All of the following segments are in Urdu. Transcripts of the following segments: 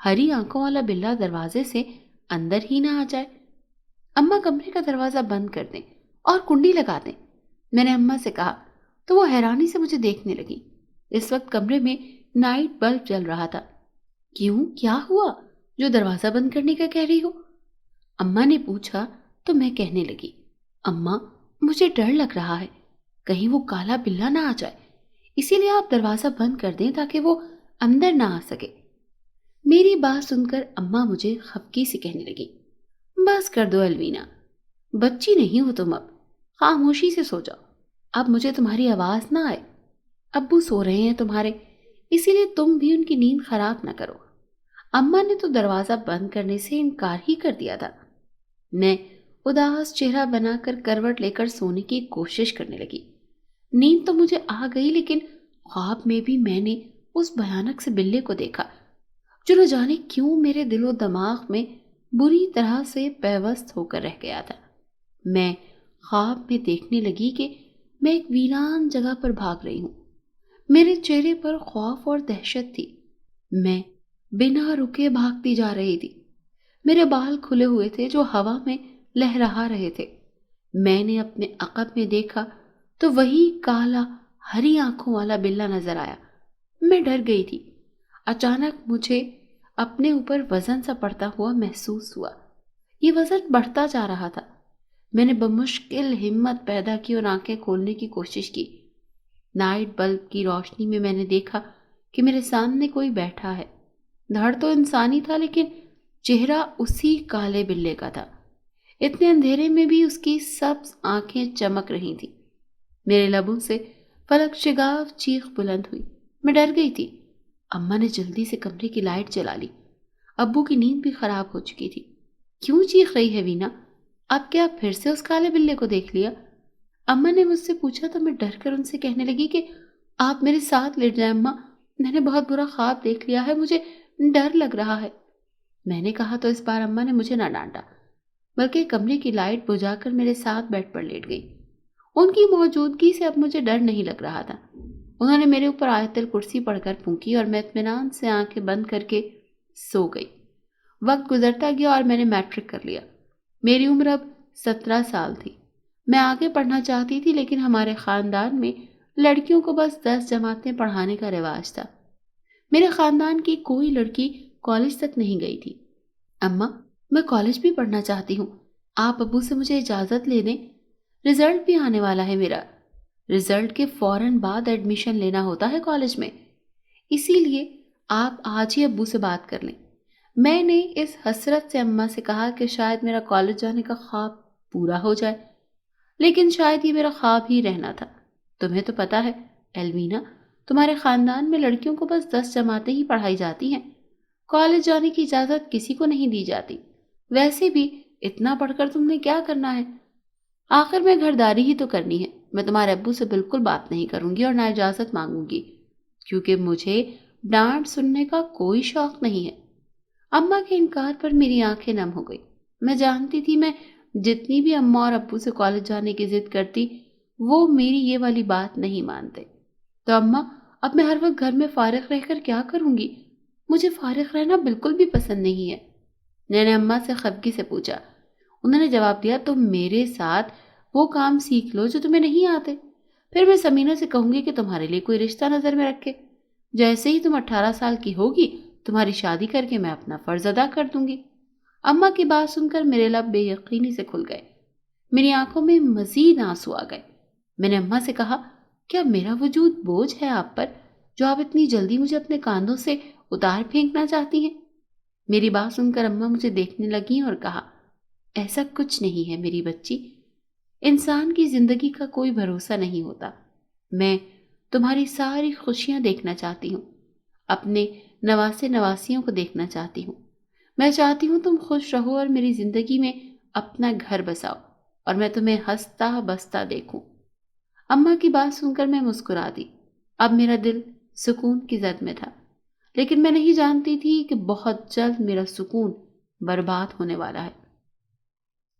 ہری آنکھوں والا بلا دروازے سے اندر ہی نہ آ جائے۔ اماں کمرے کا دروازہ بند کر دیں اور کنڈی لگا دیں، میں نے اماں سے کہا تو وہ حیرانی سے مجھے دیکھنے لگی۔ اس وقت کمرے میں نائٹ بلب جل رہا تھا۔ کیوں، کیا ہوا جو دروازہ بند کرنے کا کہہ رہی ہو؟ اماں نے پوچھا تو میں کہنے لگی، اماں مجھے ڈر لگ رہا ہے، کہیں وہ کالا بلا نہ آ جائے، اسی لیے آپ دروازہ بند کر دیں تاکہ وہ اندر نہ آ سکے۔ میری بات سن کر اماں مجھے خفگی سے کہنے لگی، بس کر دو الوینا، بچی نہیں ہو تم، اب خاموشی سے سو جاؤ، اب مجھے تمہاری آواز نہ آئے، ابو سو رہے ہیں تمہارے، اسی لیے تم بھی ان کی نیند خراب نہ کرو۔ اماں نے تو دروازہ بند کرنے سے انکار ہی کر دیا تھا۔ میں اداس چہرہ بنا کر کروٹ لے کر سونے کی کوشش کرنے لگی۔ نیند تو مجھے آ گئی، لیکن خواب میں بھی میں نے اس بھیانک سے بلے کو دیکھا جو نہ جانے کیوں میرے دل و دماغ میں بری طرح سے پیوست ہو کر رہ گیا تھا۔ میں خواب میں دیکھنے لگی کہ میں ایک ویران جگہ پر بھاگ رہی ہوں، میرے چہرے پر خوف اور دہشت تھی، میں بنا رکے بھاگتی جا رہی تھی، میرے بال کھلے ہوئے تھے جو ہوا میں لہرا رہے تھے۔ میں نے اپنے عقب میں دیکھا تو وہی کالا ہری آنکھوں والا بلا نظر آیا۔ میں ڈر گئی تھی۔ اچانک مجھے اپنے اوپر وزن سا پڑتا ہوا محسوس ہوا، یہ وزن بڑھتا جا رہا تھا۔ میں نے بمشکل ہمت پیدا کی اور آنکھیں کھولنے کی کوشش کی۔ نائٹ بلب کی روشنی میں نے دیکھا کہ میرے سامنے کوئی بیٹھا ہے۔ دھڑ تو انسانی تھا، لیکن چہرہ اسی کالے بلے کا تھا۔ اتنے اندھیرے میں بھی اس کی سبز آنکھیں چمک رہی تھیں۔ میرے لبوں سے فلک شگاف چیخ بلند ہوئی۔ میں ڈر گئی تھی۔ اماں نے جلدی سے کمرے کی لائٹ جلا لی۔ ابو کی نیند بھی خراب ہو چکی تھی۔ کیوں چیخ رہی ہے وینا؟ اب کیا پھر سے اس کالے بلے کو دیکھ لیا؟ اماں نے مجھ سے پوچھا تو میں ڈر کر ان سے کہنے لگی کہ آپ میرے ساتھ لیٹ جائیں اماں، میں نے بہت برا خواب دیکھ لیا ہے، مجھے ڈر لگ رہا ہے۔ میں نے کہا تو اس بار اماں نے مجھے نہ ڈانٹا، بلکہ کمرے کی لائٹ بجھا کر میرے ساتھ بیڈ پر لیٹ گئی۔ ان کی موجودگی سے اب مجھے ڈر نہیں لگ رہا تھا۔ انہوں نے میرے اوپر آیت الکرسی پڑھ کر پھونکی اور میں اطمینان سے آنکھیں بند کر کے سو گئی۔ وقت گزرتا گیا اور میں نے میٹرک کر لیا۔ میری عمر اب 17 سال تھی۔ میں آگے پڑھنا چاہتی تھی، لیکن ہمارے خاندان میں لڑکیوں کو بس 10 جماعتیں پڑھانے کا رواج تھا۔ میرے خاندان کی کوئی لڑکی کالج تک نہیں گئی تھی۔ اماں، میں کالج بھی پڑھنا چاہتی ہوں، آپ ابو سے مجھے اجازت لے دیں، رزلٹ بھی آنے والا ہے میرا، رزلٹ کے فوراً بعد ایڈمیشن لینا ہوتا ہے کالج میں، اسی لیے آپ آج ہی ابو سے بات کر لیں۔ میں نے اس حسرت سے اماں سے کہا کہ شاید میرا کالج جانے کا خواب پورا ہو جائے، لیکن شاید یہ میرا خواب ہی رہنا تھا۔ تمہیں تو پتا ہے ایلوینا، تمہارے خاندان میں لڑکیوں کو بس 10 جماعتیں ہی پڑھائی جاتی ہیں، کالج جانے کی اجازت کسی کو نہیں دی جاتی۔ ویسے بھی اتنا پڑھ کر تم نے کیا کرنا ہے؟ آخر میں گھرداری ہی تو کرنی ہے۔ میں تمہارے ابو سے بالکل بات نہیں کروں گی اور نہ اجازت مانگوں گی، کیونکہ مجھے ڈانٹ سننے کا کوئی شوق نہیں ہے۔ اماں کے انکار پر میری آنکھیں نم ہو گئی۔ میں جانتی تھی میں جتنی بھی اماں اور ابو سے کالج جانے کی ضد کرتی، وہ میری یہ والی بات نہیں مانتے۔ تو اماں، اب میں ہر وقت گھر میں فارغ رہ کر کیا کروں گی؟ مجھے فارغ رہنا بالکل بھی پسند نہیں ہے، میں نے اماں سے خفگی سے پوچھا۔ انہوں نے جواب دیا، تم میرے ساتھ وہ کام سیکھ لو جو تمہیں نہیں آتے، پھر میں سمینہ سے کہوں گی کہ تمہارے لیے کوئی رشتہ نظر میں رکھے، جیسے ہی تم 18 سال کی ہوگی تمہاری شادی کر کے میں اپنا فرض ادا کر دوں گی۔ اماں کی بات سن کر میرے لب بے یقینی سے کھل گئے، میری آنکھوں میں مزید آنسو آ گئے۔ میں نے اماں سے کہا، کیا میرا وجود بوجھ ہے آپ پر جو آپ اتنی جلدی مجھے اپنے کاندھوں سے اتار پھینکنا چاہتی ہیں؟ میری بات سن کر اماں مجھے دیکھنے لگیں اور کہا، ایسا کچھ نہیں ہے میری بچی، انسان کی زندگی کا کوئی بھروسہ نہیں ہوتا۔ میں تمہاری ساری خوشیاں دیکھنا چاہتی ہوں، اپنے نواسے نواسیوں کو دیکھنا چاہتی ہوں۔ میں چاہتی ہوں تم خوش رہو اور میری زندگی میں اپنا گھر بساؤ اور میں تمہیں ہنستا بستا دیکھوں۔ اماں کی بات سن کر میں مسکرا دی۔ اب میرا دل سکون کی زد میں تھا، لیکن میں نہیں جانتی تھی کہ بہت جلد میرا سکون برباد ہونے والا ہے۔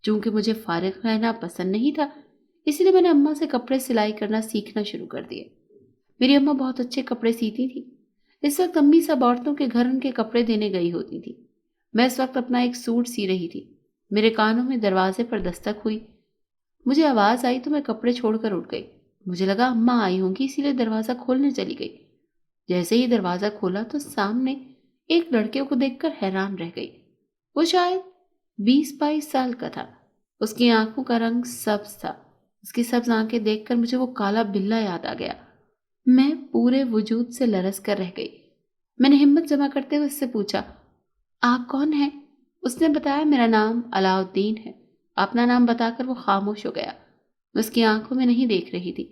چونکہ مجھے فارغ رہنا پسند نہیں تھا، اس لیے میں نے اماں سے کپڑے سلائی کرنا سیکھنا شروع کر دیے۔ میری اماں بہت اچھے کپڑے سیتی تھی، اس وقت امی سب عورتوں کے گھر ان کے کپڑے دینے گئی ہوتی تھی۔ میں اس وقت اپنا ایک سوٹ سی رہی تھی۔ میرے کانوں میں دروازے پر دستک ہوئی۔ مجھے آواز آئی تو میں کپڑے چھوڑ کر اٹھ گئی۔ مجھے لگا اماں آئی ہوں گی، اسی لیے دروازہ کھولنے چلی گئی۔ جیسے ہی دروازہ کھولا تو سامنے ایک لڑکے کو دیکھ کر حیران رہ گئی۔ وہ شاید 20-22 سال کا تھا۔ اس کی آنکھوں کا رنگ سبز تھا۔ اس کی سبز آنکھیں دیکھ کر مجھے وہ کالا بلہ یاد آ گیا۔ میں پورے وجود سے لرز کر رہ گئی۔ میں نے ہمت جمع کرتے ہوئے اس سے پوچھا، آپ کون ہیں؟ اس نے بتایا میرا نام علاء الدین ہے۔ اپنا نام بتا کر وہ خاموش ہو گیا۔ میں اس کی آنکھوں میں نہیں دیکھ رہی تھی۔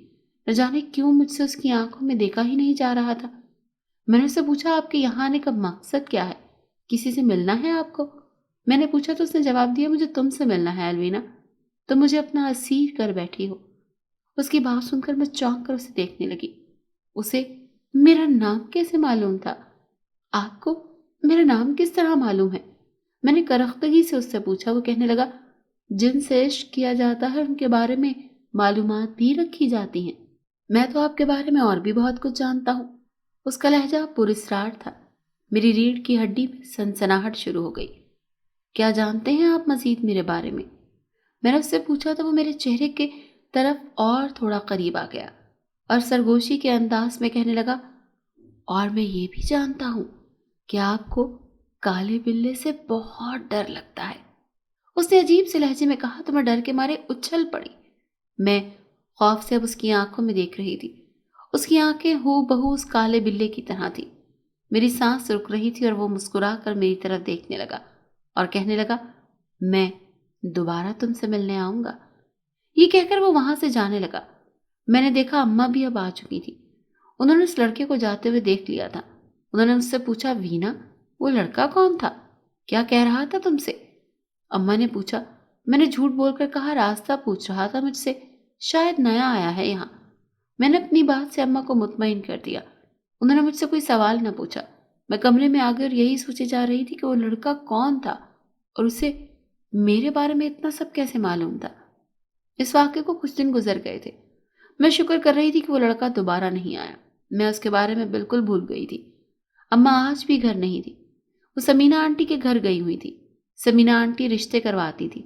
نہ جانے کیوں مجھ سے اس کی آنکھوں میں دیکھا ہی نہیں جا رہا تھا۔ میں نے اس سے پوچھا، آپ کے یہاں آنے کا مقصد کیا ہے؟ کسی سے ملنا ہے آپ کو؟ میں نے پوچھا تو اس نے جواب دیا، مجھے تم سے ملنا ہے الوینا، تم مجھے اپنا اسیر کر بیٹھی ہو۔ اس کی بات سن کر میں چونک کر اسے دیکھنے لگی۔ اسے میرا نام کیسے معلوم تھا؟ آپ کو میرا نام کس طرح معلوم ہے؟ میں نے کرختگی سے اس سے پوچھا۔ وہ کہنے لگا، جن سے عشق کیا جاتا ہے ان کے بارے میں معلومات بھی رکھی جاتی ہیں۔ میں تو آپ کے بارے میں اور بھی بہت کچھ جانتا ہوں۔ اس کا لہجہ پراسرار تھا۔ میری ریڑھ کی ہڈی میں سنسناہٹ شروع ہو گئی۔ کیا جانتے ہیں آپ مزید میرے بارے میں؟ میں نے اس سے پوچھا تو وہ میرے چہرے کے طرف اور تھوڑا قریب آ گیا اور سرگوشی کے انداز میں کہنے لگا، اور میں یہ بھی جانتا ہوں کہ آپ کو کالے بلے سے بہت ڈر لگتا ہے۔ اس نے عجیب سے لہجے میں کہا تو میں ڈر کے مارے اچھل پڑی۔ میں خوف سے اب اس کی آنکھوں میں دیکھ رہی تھی۔ اس کی آنکھیں ہو بہو اس کالے بلے کی طرح تھی۔ میری سانس رک رہی تھی اور وہ مسکرا کر میری طرف دیکھنے لگا اور کہنے لگا، میں دوبارہ تم سے ملنے آؤں گا۔ یہ کہہ کر وہ وہاں سے جانے لگا۔ میں نے دیکھا اماں بھی اب آ چکی تھی۔ انہوں نے اس لڑکے کو جاتے ہوئے دیکھ لیا تھا۔ انہوں نے مجھ سے پوچھا، وینا وہ لڑکا کون تھا؟ کیا کہہ رہا تھا تم سے؟ اماں نے پوچھا۔ میں نے جھوٹ بول کر کہا، راستہ پوچھ رہا تھا مجھ سے، شاید نیا آیا ہے یہاں۔ میں نے اپنی بات سے اماں کو مطمئن کر دیا۔ انہوں نے مجھ سے کوئی سوال نہ پوچھا۔ میں کمرے میں آ گئی اور یہی سوچے جا رہی تھی کہ وہ لڑکا کون تھا اور اسے میرے بارے میں اتنا سب کیسے معلوم تھا۔ اس واقعے کو کچھ دن گزر گئے تھے۔ میں شکر کر رہی تھی کہ وہ لڑکا دوبارہ نہیں آیا۔ میں اس کے بارے میں بالکل بھول گئی تھی۔ اماں آج بھی گھر نہیں تھی۔ وہ سمینہ آنٹی کے گھر گئی ہوئی تھی۔ سمینہ آنٹی رشتے کرواتی تھی۔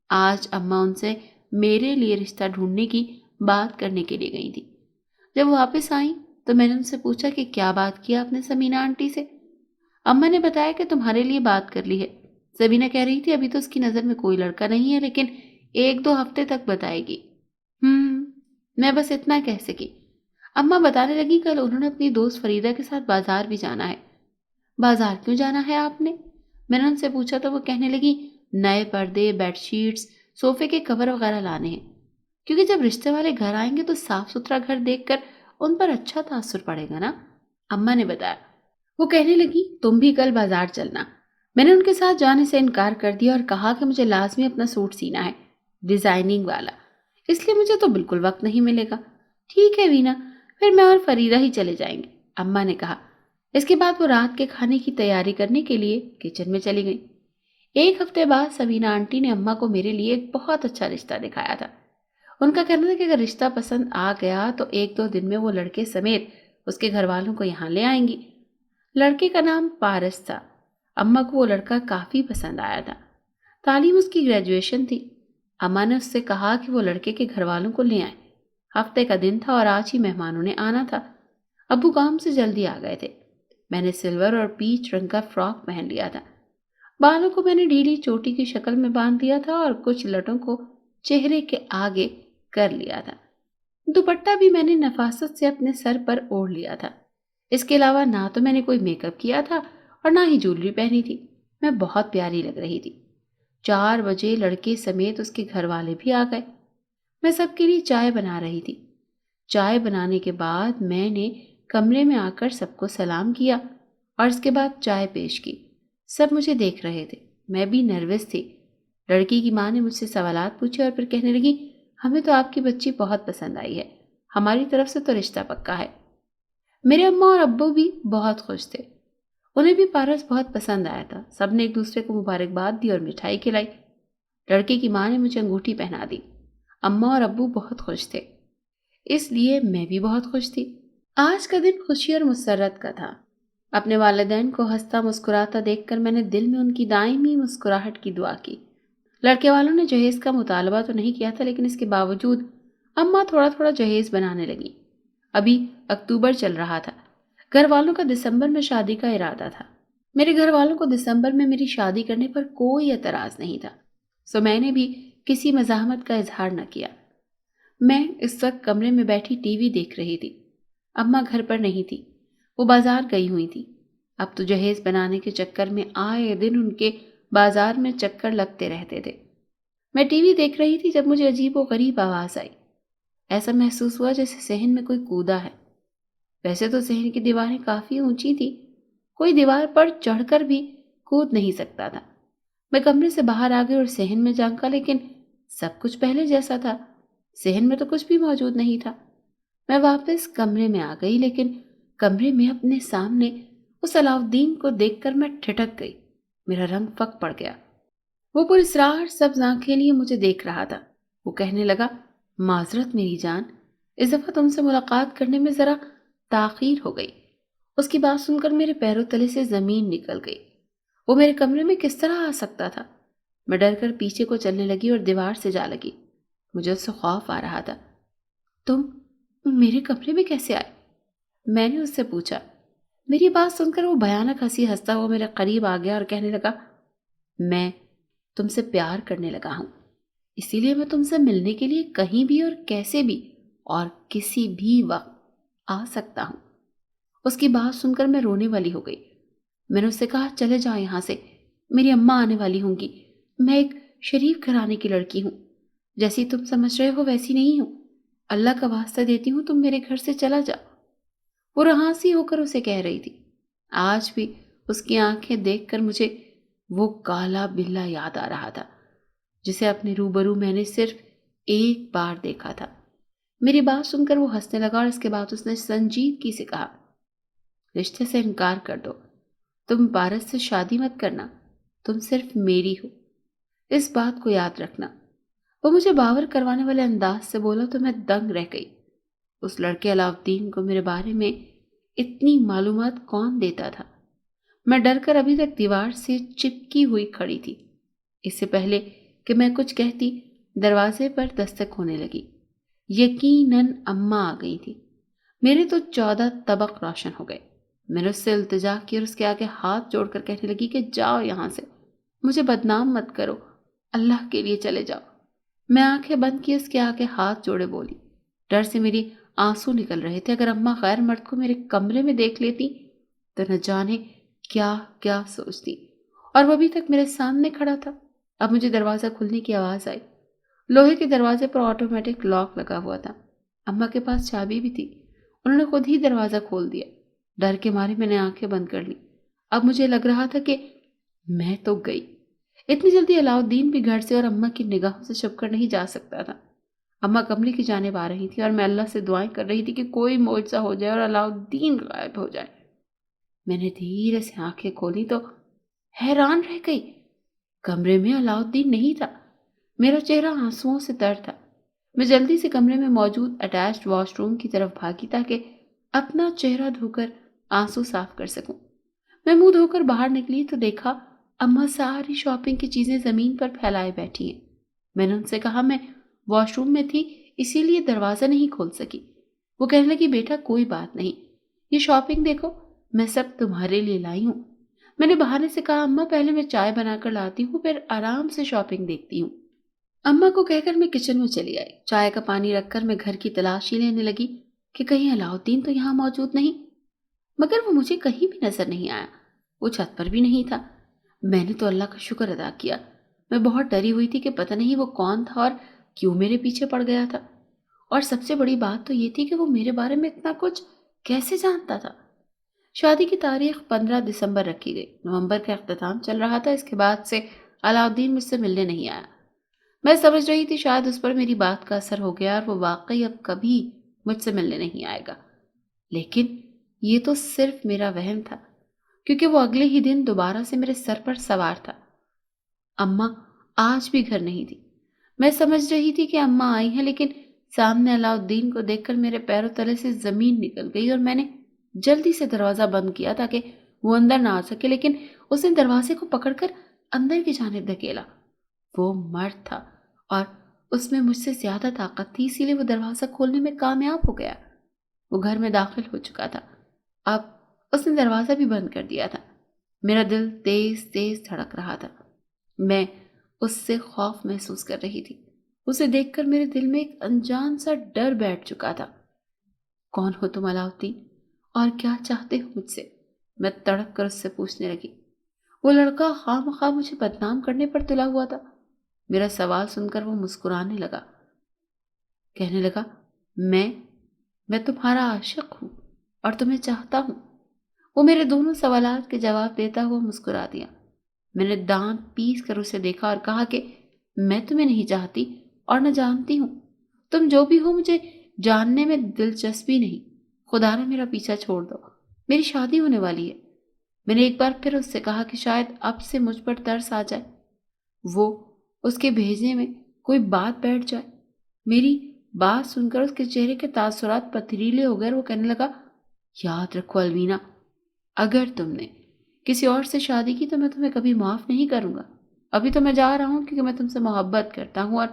آج اماں ان سے میرے لیے رشتہ ڈھونڈنے کی بات کرنے کے لیے گئی تھی۔ جب وہ واپس آئیں تو میں نے ان سے پوچھا کہ کیا بات کیا آپ نے سمینہ آنٹی سے؟ اماں نے بتایا کہ تمہارے لیے بات کر لی ہے۔ سمینہ کہہ رہی تھی ابھی تو اس کی نظر میں کوئی لڑکا نہیں ہے، لیکن 1-2 ہفتے تک بتائے گی۔ میں بس اتنا کہہ سکی۔ اماں بتانے لگی، کل انہوں نے اپنی دوست فریدہ کے ساتھ بازار بھی جانا ہے۔ بازار کیوں جانا ہے آپ نے؟ میں نے ان سے پوچھا تو وہ کہنے لگی، نئے پردے، بیڈ شیٹس، صوفے کے کور وغیرہ لانے ہیں، کیونکہ جب رشتے والے گھر آئیں گے تو صاف ستھرا گھر دیکھ کر ان پر اچھا تاثر پڑے گا نا۔ اماں نے بتایا۔ وہ کہنے لگی، تم بھی کل بازار چلنا۔ میں نے ان کے ساتھ جانے سے انکار کر دیا اور کہا کہ مجھے لازمی اپنا سوٹ سینا ہے، ڈیزائننگ والا، اس لیے مجھے تو بالکل وقت نہیں ملے گا۔ ٹھیک ہے وینا، پھر میں اور فریدہ ہی چلے جائیں گے، اماں نے کہا۔ اس کے بعد وہ رات کے کھانے کی تیاری کرنے کے لیے کچن میں چلی گئی۔ 1 ہفتے بعد سمینہ آنٹی نے اماں کو میرے لیے ایک بہت اچھا رشتہ دکھایا تھا۔ ان کا کہنا تھا کہ اگر رشتہ پسند آ گیا تو 1-2 دن میں وہ لڑکے سمیت اس کے گھر والوں کو یہاں لے آئیں گی۔ لڑکے کا نام پارس تھا۔ اماں کو وہ لڑکا کافی پسند آیا تھا۔ تعلیم اس کی گریجویشن تھی۔ اماں نے اس سے کہا کہ وہ لڑکے کے گھر والوں کو لے آئیں۔ ہفتے کا دن تھا اور آج ہی مہمانوں نے آنا تھا۔ ابو کام سے جلدی آ گئے تھے۔ میں نے سلور اور پیچ رنگ کا فراک پہن لیا تھا۔ بالوں کو میں نے ڈھیلی چوٹی کی شکل میں باندھ دیا تھا اور کچھ لٹوں کو چہرے کے آگے کر لیا تھا۔ دوپٹہ بھی میں نے نفاست سے اپنے سر پر اوڑھ لیا تھا۔ اس کے علاوہ نہ تو میں نے کوئی میک اپ کیا تھا اور نہ ہی جولری پہنی تھی۔ میں بہت پیاری لگ رہی تھی۔ 4 بجے لڑکے سمیت اس کے گھر والے بھی آ گئے۔ میں سب کے لیے چائے بنا رہی تھی۔ چائے بنانے کے بعد میں نے کمرے میں آ کر سب کو سلام کیا اور اس کے بعد چائے پیش کی۔ سب مجھے دیکھ رہے تھے۔ میں بھی نروس تھی۔ لڑکی کی ماں نے مجھ سے سوالات پوچھے اور پھر کہنے لگی، ہمیں تو آپ کی بچی بہت پسند آئی ہے، ہماری طرف سے تو رشتہ پکا ہے۔ میرے اماں اور ابو بھی بہت خوش تھے۔ انہیں بھی پارس بہت پسند آیا تھا۔ سب نے ایک دوسرے کو مبارکباد دی اور مٹھائی کھلائی۔ لڑکے کی ماں نے مجھے انگوٹھی پہنا دی۔ اماں اور ابو بہت خوش تھے، اس لیے میں بھی بہت خوش تھی۔ آج کا دن خوشی اور مسرت کا تھا۔ اپنے والدین کو ہنستا مسکراتا دیکھ کر میں نے دل میں ان کی دائمی مسکراہٹ کی دعا کی۔ لڑکے والوں نے جہیز کا مطالبہ تو نہیں کیا تھا، لیکن اس کے باوجود اماں تھوڑا تھوڑا جہیز بنانے لگی۔ ابھی اکتوبر چل رہا تھا، گھر والوں کا دسمبر میں شادی کا ارادہ تھا۔ میرے گھر والوں کو دسمبر میں میری شادی کرنے پر کوئی اعتراض نہیں تھا، سو میں نے بھی کسی مزاحمت کا اظہار نہ کیا۔ میں اس وقت کمرے میں بیٹھی ٹی وی دیکھ رہی تھی۔ اماں گھر پر نہیں تھی، وہ بازار گئی ہوئی تھی۔ اب تو جہیز بنانے کے چکر میں آئے دن ان کے بازار میں چکر لگتے رہتے تھے۔ میں ٹی وی دیکھ رہی تھی جب مجھے عجیب و غریب آواز آئی۔ ایسا محسوس ہوا جیسے صحن میں کوئی کودا ہے۔ ویسے تو صحن کی دیواریں کافی اونچی تھی، کوئی دیوار پر چڑھ کر بھی کود نہیں سکتا تھا۔ میں کمرے سے باہر آ گئی اور صحن میں جھانکا، لیکن سب کچھ پہلے جیسا تھا۔ صحن میں تو کچھ بھی موجود نہیں تھا۔ میں واپس کمرے میں آ گئی، لیکن کمرے میں اپنے سامنے اس علاؤالدین کو دیکھ کر میں ٹھٹک گئی۔ میرا رنگ فک پڑ گیا۔ وہ پراسرار سبز آنکھیں لیے مجھے دیکھ رہا تھا۔ وہ کہنے لگا، معذرت میری جان، اس دفعہ تم سے ملاقات کرنے میں ذرا تاخیر ہو گئی۔ اس کی بات سن کر میرے پیروں تلے سے زمین نکل گئی۔ وہ میرے کمرے میں کس طرح آ سکتا تھا؟ میں ڈر کر پیچھے کو چلنے لگی اور دیوار سے جا لگی۔ مجھے اس سے خوف آ رہا تھا۔ تم میرے کمرے میں کیسے آئے؟ میں نے اس سے پوچھا۔ میری بات سن کر وہ بھیانک ہنسی ہنستا ہوا میرے قریب آ گیا اور کہنے لگا، میں تم سے پیار کرنے لگا ہوں، اسی لیے میں تم سے ملنے کے لیے کہیں بھی اور کیسے بھی اور کسی بھی وقت آ سکتا ہوں۔ اس کی بات سن کر میں رونے والی ہو گئی۔ میں نے اس سے کہا، چلے جاؤ یہاں سے، میری اماں آنے والی ہوں گی۔ میں ایک شریف گھرانے کی لڑکی ہوں، جیسی تم سمجھ رہے ہو ویسی نہیں ہوں۔ اللہ کا واسطہ دیتی ہوں تم میرے گھر سے چلا جاؤ۔ وہ رہاسی ہو کر اسے کہہ رہی تھی۔ آج بھی اس کی آنکھیں دیکھ کر مجھے وہ کالا بلّا یاد آ رہا تھا جسے اپنے روبرو میں نے صرف ایک بار دیکھا تھا۔ میری بات سن کر وہ ہنسنے لگا اور اس کے بعد اس نے سنجیدگی سے کہا، رشتے سے انکار کر دو، تم پارس سے شادی مت کرنا، تم صرف میری ہو، اس بات کو یاد رکھنا۔ وہ مجھے باور کروانے والے انداز سے بولا تو میں دنگ رہ گئی۔ اس لڑکے علاؤالدین کو میرے بارے میں اتنی معلومات کون دیتا تھا؟ میں ڈر کر ابھی تک دیوار سے چپکی ہوئی کھڑی تھی۔ اس سے پہلے کہ میں کچھ کہتی، دروازے پر دستک ہونے لگی۔ یقیناً اماں آ گئی تھی۔ میرے تو 14 طبق روشن ہو گئے۔ میں نے اس سے التجا کی اور اس کے آگے ہاتھ جوڑ کر کہنے لگی کہ جاؤ یہاں سے، مجھے بدنام مت کرو، اللہ کے لیے چلے جاؤ۔ میں آنکھیں بند کی اس کے آگے ہاتھ جوڑے بولی۔ ڈر سے میری آنسو نکل رہے تھے۔ اگر اماں غیر مرد کو میرے کمرے میں دیکھ لیتی تو نہ جانے کیا کیا سوچتی، اور وہ ابھی تک میرے سامنے کھڑا تھا۔ اب مجھے دروازہ کھلنے کی آواز آئی۔ لوہے کے دروازے پر آٹومیٹک لاک لگا ہوا تھا۔ اماں کے پاس چابی بھی تھی، انہوں نے خود ہی دروازہ کھول دیا۔ ڈر کے مارے میں نے آنکھیں بند کر لی۔ اب مجھے لگ رہا تھا کہ میں تو گئی۔ اتنی جلدی علاؤالدین بھی گھر سے اور اماں کی نگاہوں سے چھپ کر نہیں جا سکتا تھا۔ اماں کمرے کی جانب آ رہی تھی اور میں اللہ سے دعائیں کر رہی تھی کہ کوئی معجزہ ہو جائے اور علاؤالدین غائب ہو جائے۔ میں نے دھیرے سے آنکھیں کھولی تو حیران رہ گئی۔ کمرے میں علاؤالدین نہیں تھا۔ میرا چہرہ آنسوؤں سے تر تھا۔ میں جلدی سے کمرے میں موجود اٹیچڈ واش روم کی طرف بھاگی تاکہ اپنا چہرہ دھو کر آنسو صاف کر سکوں۔ میں منہ دھو کر باہر نکلی تو دیکھا اماں ساری شاپنگ کی چیزیں زمین پر پھیلائے بیٹھی ہیں۔ میں نے ان سے کہا، میں واش روم میں تھی اسی لیے دروازہ نہیں کھول سکی۔ وہ کہنے لگی، بیٹا کوئی بات نہیں، یہ شاپنگ دیکھو، میں سب تمہارے لیے لائی ہوں۔ میں نے بہانے سے کہا، اماں پہلے میں چائے بنا کر لاتی ہوں، پھر آرام سے شاپنگ دیکھتی ہوں۔ اماں کو کہہ کر میں کچن میں چلی آئی۔ چائے کا پانی رکھ کر میں گھر کی تلاشی لینے لگی کہ کہیں علاؤالدین تو یہاں موجود نہیں، مگر وہ مجھے کہیں بھی نظر نہیں آیا۔ وہ چھت پر بھی نہیں تھا۔ میں نے تو اللہ کا شکر ادا کیا۔ میں بہت ڈری ہوئی تھی کہ پتہ نہیں وہ کون تھا اور کیوں میرے پیچھے پڑ گیا تھا، اور سب سے بڑی بات تو یہ تھی کہ وہ میرے بارے میں اتنا کچھ کیسے جانتا تھا۔ شادی کی تاریخ 15 دسمبر رکھی گئی۔ نومبر کا اختتام چل رہا تھا۔ اس کے بعد سے علاؤالدین مجھ سے ملنے نہیں آیا۔ میں سمجھ رہی تھی شاید اس پر میری بات کا اثر ہو گیا اور وہ واقعی اب کبھی مجھ سے ملنے نہیں آئے گا، لیکن یہ تو صرف میرا وہم تھا، کیونکہ وہ اگلے ہی دن دوبارہ سے میرے سر پر سوار تھا۔ اماں آج بھی گھر نہیں تھی۔ میں سمجھ رہی تھی کہ اماں آئی ہیں، لیکن سامنے علاؤالدین کو دیکھ کر میرے پیروں تلے سے زمین نکل گئی اور میں نے جلدی سے دروازہ بند کیا تاکہ وہ اندر نہ آ سکے، لیکن اس نے دروازے کو پکڑ کر اندر کی جانب دھکیلا۔ وہ مرد تھا اور اس میں مجھ سے زیادہ طاقت تھی، اسی لیے وہ دروازہ کھولنے میں کامیاب ہو گیا۔ وہ گھر میں داخل ہو چکا تھا۔ اب اس نے دروازہ بھی بند کر دیا تھا۔ میرا دل تیز تیز دھڑک رہا تھا۔ میں اس سے خوف محسوس کر رہی تھی۔ اسے دیکھ کر میرے دل میں ایک انجان سا ڈر بیٹھ چکا تھا۔ کون ہو تم علاؤدین، اور کیا چاہتے ہو مجھ سے؟ میں تڑپ کر اس سے پوچھنے لگی۔ وہ لڑکا خواہ مخواہ مجھے بدنام کرنے پر تلا ہوا تھا۔ میرا سوال سن کر وہ مسکرانے لگا، کہنے لگا، میں تمہارا عاشق ہوں اور تمہیں چاہتا ہوں۔ وہ میرے دونوں سوالات کے جواب دیتا ہوا مسکرا دیا۔ میں نے دانت پیس کر اسے دیکھا اور کہا کہ میں تمہیں نہیں چاہتی اور نہ جانتی ہوں۔ تم جو بھی ہو مجھے جاننے میں دلچسپی نہیں۔ خدا نہ میرا پیچھا چھوڑ دو، میری شادی ہونے والی ہے۔ میں نے ایک بار پھر اس سے کہا کہ شاید اب سے مجھ پر ترس آ جائے، وہ اس کے بھیجنے میں کوئی بات بیٹھ جائے۔ میری بات سن کر اس کے چہرے کے تاثرات پتھریلے ہو گئے اور وہ کہنے لگا، یاد رکھو الوینا، اگر تم نے کسی اور سے شادی کی تو میں تمہیں کبھی معاف نہیں کروں گا۔ ابھی تو میں جا رہا ہوں کیونکہ میں تم سے محبت کرتا ہوں اور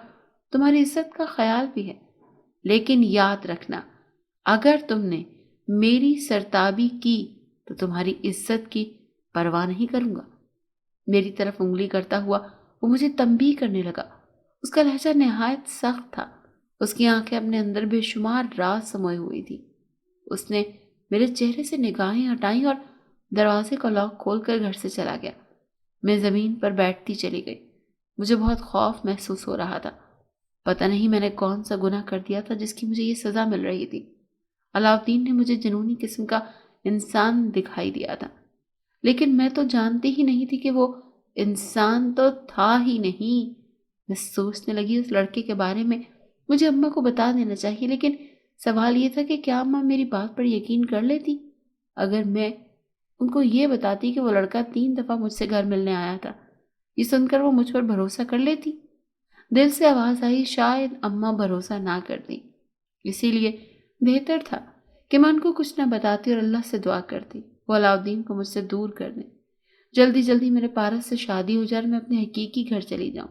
تمہاری عزت کا خیال بھی ہے، لیکن یاد رکھنا، اگر تم نے میری سرتابی کی تو تمہاری عزت کی پرواہ نہیں کروں گا۔ میری طرف انگلی کرتا ہوا وہ مجھے تنبیہ کرنے لگا۔ اس کا لہجہ نہایت سخت تھا۔ اس کی آنکھیں اپنے اندر بے شمار راز سموئے ہوئی تھی۔ اس نے میرے چہرے سے نگاہیں ہٹائیں اور دروازے کا لاک کھول کر گھر سے چلا گیا۔ میں زمین پر بیٹھتی چلی گئی۔ مجھے بہت خوف محسوس ہو رہا تھا۔ پتہ نہیں میں نے کون سا گناہ کر دیا تھا جس کی مجھے یہ سزا مل رہی تھی۔ علاؤدین نے مجھے جنونی قسم کا انسان دکھائی دیا تھا، لیکن میں تو جانتی ہی نہیں تھی کہ وہ انسان تو تھا ہی نہیں۔ میں سوچنے لگی اس لڑکے کے بارے میں مجھے اماں کو بتا دینا چاہیے، لیکن سوال یہ تھا کہ کیا اماں میری بات پر یقین کر لیتی؟ اگر میں ان کو یہ بتاتی کہ وہ لڑکا 3 دفعہ مجھ سے گھر ملنے آیا تھا، یہ سن کر وہ مجھ پر بھروسہ کر لیتی؟ دل سے آواز آئی، شاید اماں بھروسہ نہ کرتی۔ اسی لیے بہتر تھا کہ میں ان کو کچھ نہ بتاتی اور اللہ سے دعا کرتی وہ علاؤدین کو مجھ سے دور کر دیں۔ جلدی جلدی میرے پارس سے شادی ہو جائے اور میں اپنے حقیقی گھر چلی جاؤں۔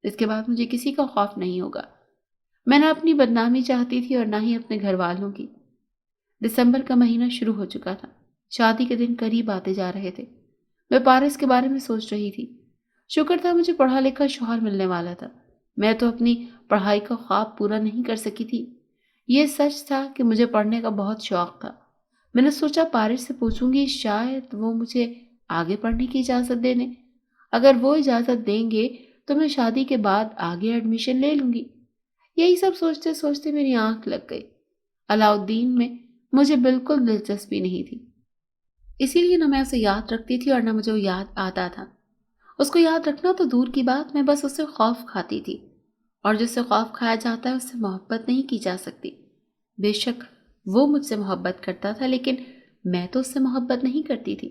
اس کے بعد مجھے کسی کا خوف نہیں ہوگا۔ میں نہ اپنی بدنامی چاہتی تھی اور نہ ہی اپنے گھر والوں کی۔ دسمبر کا مہینہ شروع ہو چکا تھا۔ شادی کے دن قریب آتے جا رہے تھے۔ میں پارس کے بارے میں سوچ رہی تھی۔ شکر تھا مجھے پڑھا لکھا شوہر ملنے والا تھا۔ میں تو اپنی پڑھائی کا خواب پورا نہیں کر سکی تھی۔ یہ سچ تھا کہ مجھے پڑھنے کا بہت شوق تھا۔ میں نے سوچا پارس سے پوچھوں گی، شاید وہ مجھے آگے پڑھنے کی اجازت دے دیں۔ اگر وہ اجازت دیں گے تو میں شادی کے بعد آگے ایڈمیشن لے لوں گی۔ یہی سب سوچتے سوچتے میری آنکھ لگ گئی۔ علاؤدین میں مجھے بالکل دلچسپی نہیں تھی، اسی لیے نہ میں اسے یاد رکھتی تھی اور نہ مجھے وہ یاد آتا تھا۔ اس کو یاد رکھنا تو دور کی بات، میں بس اس سے خوف کھاتی تھی، اور جس سے خوف کھایا جاتا ہے اس سے محبت نہیں کی جا سکتی۔ بے شک وہ مجھ سے محبت کرتا تھا، لیکن میں تو اس سے محبت نہیں کرتی تھی۔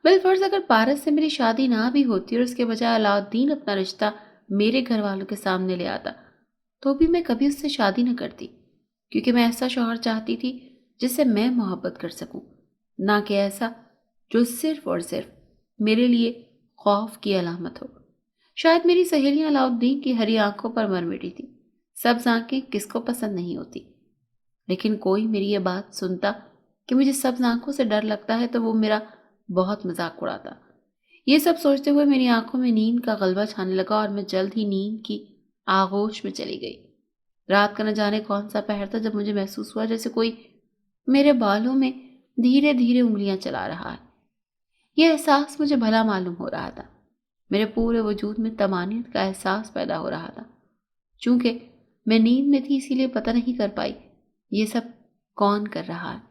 بالفرض اگر پارس سے میری شادی نہ بھی ہوتی اور اس کے بجائے علاؤدین اپنا رشتہ میرے گھر والوں کے سامنے لے آتا، تو بھی میں کبھی اس سے شادی نہ کرتی، کیونکہ میں ایسا شوہر چاہتی تھی جس سے میں محبت کر سکوں، نہ کہ ایسا جو صرف اور صرف میرے لیے خوف کی علامت ہو۔ شاید میری سہیلیاں علاؤدین کی ہری آنکھوں پر مر مٹی تھی۔ سبز آنکھیں کس کو پسند نہیں ہوتی، لیکن کوئی میری یہ بات سنتا کہ مجھے سبز آنکھوں سے ڈر لگتا ہے تو وہ میرا بہت مذاق اڑاتا۔ یہ سب سوچتے ہوئے میری آنکھوں میں نیند کا غلبہ چھانے لگا اور میں جلد ہی نیند کی آغوش میں چلی گئی۔ رات کا نہ جانے کون سا پہر تھا جب مجھے محسوس ہوا جیسے کوئی میرے بالوں میں دھیرے دھیرے انگلیاں چلا رہا ہے۔ یہ احساس مجھے بھلا معلوم ہو رہا تھا۔ میرے پورے وجود میں طمانینت کا احساس پیدا ہو رہا تھا۔ چونکہ میں نیند میں تھی اسی لیے پتہ نہیں کر پائی یہ سب کون کر رہا ہے۔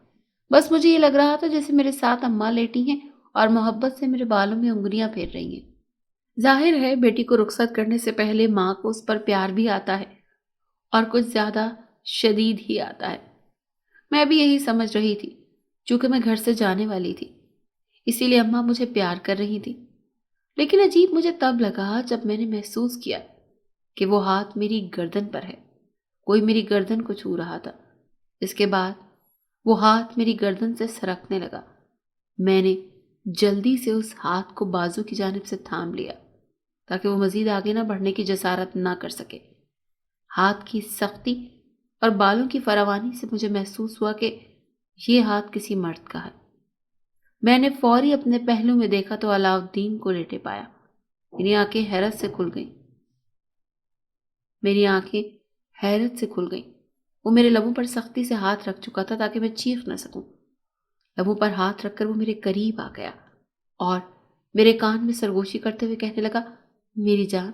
بس مجھے یہ لگ رہا تھا جیسے میرے ساتھ اماں لیٹی ہیں اور محبت سے میرے بالوں میں انگلیاں پھیر رہی ہیں۔ ظاہر ہے بیٹی کو رخصت کرنے سے پہلے ماں کو اس پر پیار بھی آتا ہے اور کچھ زیادہ شدید ہی آتا ہے۔ میں بھی یہی سمجھ رہی تھی، چونکہ میں گھر سے جانے والی تھی، اسی لیے اماں مجھے پیار کر رہی تھی۔ لیکن عجیب مجھے تب لگا جب میں نے محسوس کیا کہ وہ ہاتھ میری گردن پر ہے، کوئی میری گردن کو چھو رہا تھا۔ اس کے بعد وہ ہاتھ میری گردن سے سرکنے لگا۔ میں نے جلدی سے اس ہاتھ کو بازو کی جانب سے تھام لیا تاکہ وہ مزید آگے نہ بڑھنے کی جسارت نہ کر سکے۔ ہاتھ کی سختی اور بالوں کی فراوانی سے مجھے محسوس ہوا کہ یہ ہاتھ کسی مرد کا ہے۔ میں نے فوری اپنے پہلو میں دیکھا تو علاؤالدین کو لیٹے پایا۔ میری آنکھیں حیرت سے کھل گئیں۔ وہ میرے لبوں پر سختی سے ہاتھ رکھ چکا تھا تاکہ میں چیخ نہ سکوں۔ لبوں پر ہاتھ رکھ کر وہ میرے قریب آ گیا اور میرے کان میں سرگوشی کرتے ہوئے کہنے لگا، میری جان،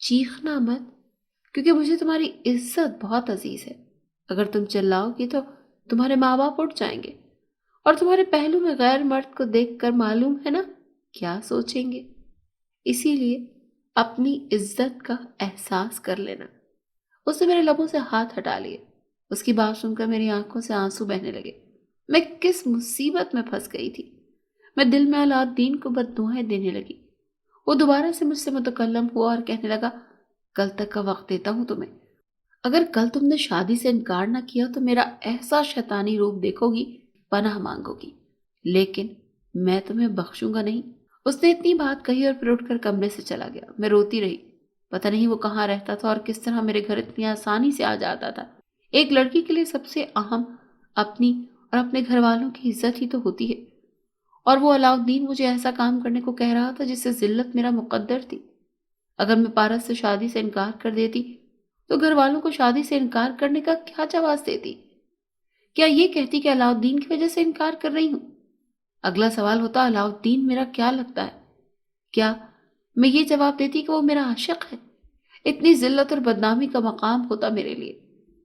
چیخنا مت، کیونکہ مجھے تمہاری عزت بہت عزیز ہے۔ اگر تم چلاؤ گی تو تمہارے ماں باپ اٹھ جائیں گے اور تمہارے پہلو میں غیر مرد کو دیکھ کر معلوم ہے نا کیا سوچیں گے۔ اسی لیے اپنی عزت کا احساس کر لینا۔ اس نے میرے لبوں سے ہاتھ ہٹا لیے۔ اس کی بات سن کر میری آنکھوں سے آنسو بہنے لگے۔ میں کس مصیبت میں پھنس گئی تھی۔ میں دل میں علاؤالدین کو بددعائیں دینے لگی۔ وہ دوبارہ سے مجھ سے متکلم ہوا اور کہنے لگا، کل تک کا وقت دیتا ہوں تمہیں۔ اگر کل تم نے شادی سے انکار نہ کیا تو میرا ایسا شیطانی روپ دیکھو گی، پناہ مانگو گی، لیکن میں تمہیں بخشوں گا نہیں۔ اس نے اتنی بات کہی اور پھر اٹھ کر کمرے سے چلا گیا۔ میں روتی رہی۔ پتہ نہیں وہ کہاں رہتا تھا اور کس طرح میرے گھر اتنی آسانی سے آ جاتا تھا۔ ایک لڑکی کے لیے سب سے اہم اپنی اور اپنے گھر والوں کی عزت ہی تو ہوتی ہے، اور وہ علاؤالدین مجھے ایسا کام کرنے کو کہہ رہا تھا جس سے ذلت میرا مقدر تھی۔ اگر میں پارس سے شادی سے انکار کر دیتی تو گھر والوں کو شادی سے انکار کرنے کا کیا جواز دیتی؟ کیا یہ کہتی کہ علاؤالدین کی وجہ سے انکار کر رہی ہوں؟ اگلا سوال ہوتا، علاؤالدین میرا کیا لگتا ہے؟ کیا میں یہ جواب دیتی کہ وہ میرا عاشق ہے؟ اتنی ذلت اور بدنامی کا مقام ہوتا میرے لیے۔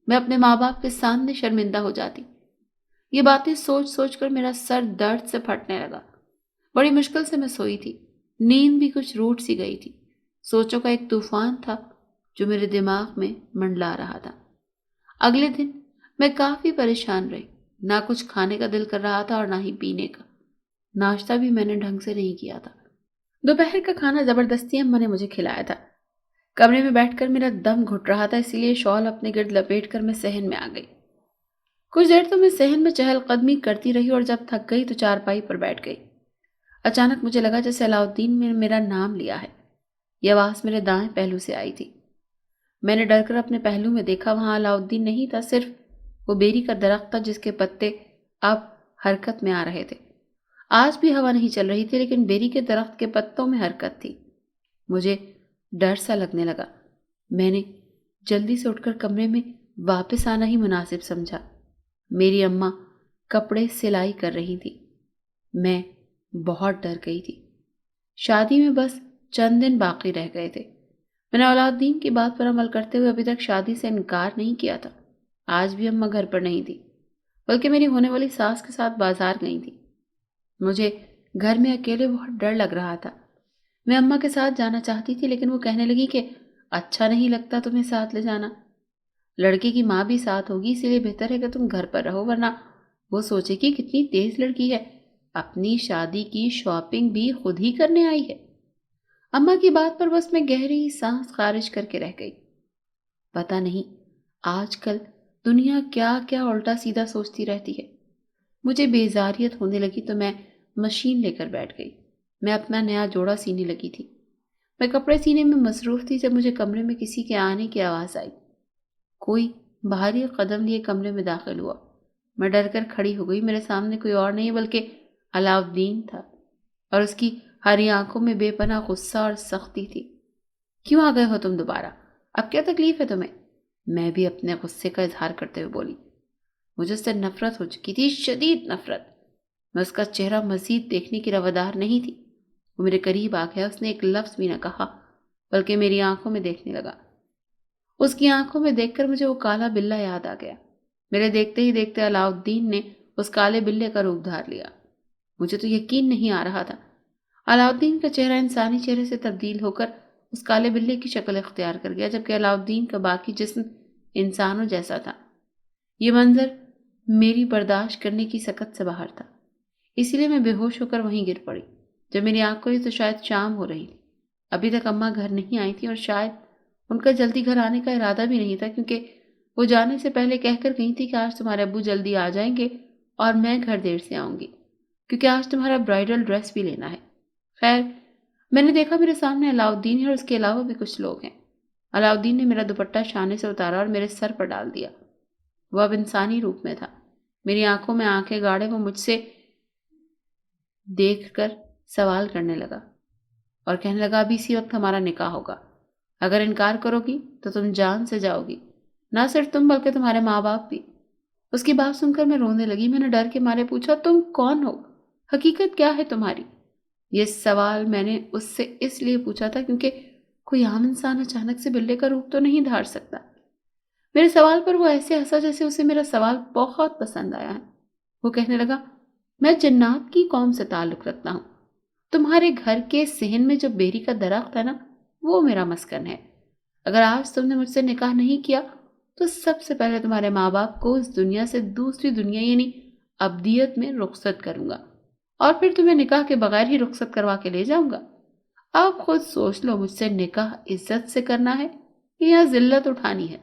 میں اپنے ماں باپ کے سامنے شرمندہ ہو جاتی۔ یہ باتیں سوچ سوچ کر میرا سر درد سے پھٹنے لگا۔ بڑی مشکل سے میں سوئی تھی۔ نیند بھی کچھ روٹ سی گئی تھی۔ سوچوں کا ایک طوفان تھا جو میرے دماغ میں منڈلا رہا تھا۔ اگلے دن میں کافی پریشان رہی۔ نہ کچھ کھانے کا دل کر رہا تھا اور نہ ہی پینے کا۔ ناشتہ بھی میں نے ڈھنگ سے نہیں کیا تھا۔ دوپہر کا کھانا زبردستی اماں نے مجھے کھلایا تھا۔ کمرے میں بیٹھ کر میرا دم گھٹ رہا تھا، اسی لیے شال اپنے گرد لپیٹ کر میں صحن میں آ گئی۔ کچھ دیر تو میں صحن میں چہل قدمی کرتی رہی اور جب تھک گئی تو چارپائی پر بیٹھ گئی۔ اچانک مجھے لگا جیسے علاؤالدین نے میرا نام لیا ہے۔ یہ آواز میرے دائیں پہلو سے آئی تھی۔ میں نے ڈر کر اپنے پہلو میں دیکھا، وہاں علاؤالدین نہیں تھا، صرف وہ بیری کا درخت تھا جس کے پتے اب حرکت میں آ رہے تھے۔ آج بھی ہوا نہیں چل رہی تھی لیکن بیری کے درخت کے پتوں میں حرکت تھی۔ مجھے ڈر سا لگنے لگا۔ میں نے جلدی سے اٹھ کر کمرے میں واپس آنا ہی مناسب سمجھا۔ میری اماں کپڑے سلائی کر رہی تھی۔ میں بہت ڈر گئی تھی۔ شادی میں بس چند دن باقی رہ گئے تھے۔ میں نے علاؤالدین کی بات پر عمل کرتے ہوئے ابھی تک شادی سے انکار نہیں کیا تھا۔ آج بھی اماں گھر پر نہیں تھی، بلکہ میری ہونے والی ساس کے ساتھ بازار گئی تھی۔ مجھے گھر میں اکیلے بہت ڈر لگ رہا تھا۔ میں اماں کے ساتھ جانا چاہتی تھی لیکن وہ کہنے لگی کہ اچھا نہیں لگتا تمہیں ساتھ لے جانا۔ لڑکے کی ماں بھی ساتھ ہوگی، اسی لیے بہتر ہے کہ تم گھر پر رہو، ورنہ وہ سوچے کہ کتنی تیز لڑکی ہے، اپنی شادی کی شاپنگ بھی خود ہی کرنے آئی ہے۔ اماں کی بات پر بس میں گہری سانس خارج کر کے رہ گئی۔ پتہ نہیں آج کل دنیا کیا کیا الٹا سیدھا سوچتی رہتی ہے۔ مجھے بیزاریت ہونے لگی تو میں مشین لے کر بیٹھ گئی۔ میں اپنا نیا جوڑا سینے لگی تھی۔ میں کپڑے سینے میں مصروف تھی جب مجھے کمرے میں کسی کے آنے کی آواز آئی۔ کوئی بھاری قدم لیے کمرے میں داخل ہوا۔ میں ڈر کر کھڑی ہو گئی۔ میرے سامنے کوئی اور نہیں بلکہ علاؤالدین تھا، اور اس کی ہری آنکھوں میں بے پناہ غصہ اور سختی تھی۔ کیوں آ گئے ہو تم دوبارہ؟ اب کیا تکلیف ہے تمہیں؟ میں بھی اپنے غصے کا اظہار کرتے ہوئے بولی۔ مجھے اس سے نفرت ہو چکی تھی، شدید نفرت۔ میں اس کا چہرہ مزید دیکھنے کی روادار نہیں تھی۔ وہ میرے قریب آ گیا۔ اس نے ایک لفظ بھی نہ کہا بلکہ میری آنکھوں میں دیکھنے لگا۔ اس کی آنکھوں میں دیکھ کر مجھے وہ کالا بلہ یاد آ گیا۔ میرے دیکھتے ہی دیکھتے علاؤالدین نے اس کالے بلے کا روپ دھار لیا۔ مجھے تو یقین نہیں آ رہا تھا۔ علاؤالدین کا چہرہ انسانی چہرے سے تبدیل ہو کر اس کالے بلے کی شکل اختیار کر گیا، جبکہ علاؤالدین کا باقی جسم انسانوں جیسا تھا۔ یہ منظر میری برداشت کرنے کی سکت سے باہر تھا، اسی لیے میں بے ہوش ہو کر وہیں گر پڑی۔ جب میری آنکھ کھلی تو شاید شام ہو رہی تھی۔ ابھی تک اماں گھر نہیں آئی تھی اور شاید ان کا جلدی گھر آنے کا ارادہ بھی نہیں تھا، کیونکہ وہ جانے سے پہلے کہہ کر گئی تھی کہ آج تمہارے ابو جلدی آ جائیں گے اور میں گھر دیر سے آؤں گی۔ کیونکہ آج تمہارا برائڈل ڈریس بھی لینا ہے۔ خیر، میں نے دیکھا میرے سامنے علاؤدین ہے اور اس کے علاوہ بھی کچھ لوگ ہیں۔ علاؤدین نے میرا دوپٹہ شانے سے اتارا اور میرے سر پر ڈال دیا۔ وہ اب انسانی روپ میں تھا۔ میری آنکھوں میں آنکھیں گاڑے وہ مجھ سے دیکھ کر سوال کرنے لگا اور کہنے لگا ابھی اسی وقت ہمارا نکاح ہوگا۔ اگر انکار کرو گی تو تم جان سے جاؤ گی، نہ صرف تم بلکہ تمہارے ماں باپ بھی۔ اس کی بات سن کر میں رونے لگی۔ میں نے ڈر کے مارے پوچھا تم کون ہو؟ حقیقت کیا ہے تمہاری؟ یہ سوال میں نے اس سے اس لیے پوچھا تھا کیونکہ کوئی عام انسان اچانک سے بلے کا روپ تو نہیں دھار سکتا۔ میرے سوال پر وہ ایسے ہنسا جیسے اسے میرا سوال بہت پسند آیا ہے۔ وہ کہنے لگا میں جنات کی قوم سے تعلق رکھتا ہوں۔ تمہارے گھر کے صحن میں جو بیری کا درخت ہے نا، وہ میرا مسکن ہے۔ اگر آج تم نے مجھ سے نکاح نہیں کیا تو سب سے پہلے تمہارے ماں باپ کو اس دنیا سے دوسری دنیا یعنی ابدیت میں رخصت کروں گا اور پھر تمہیں نکاح کے بغیر ہی رخصت کروا کے لے جاؤں گا۔ آپ خود سوچ لو مجھ سے نکاح عزت سے کرنا ہے یا ذلت اٹھانی ہے۔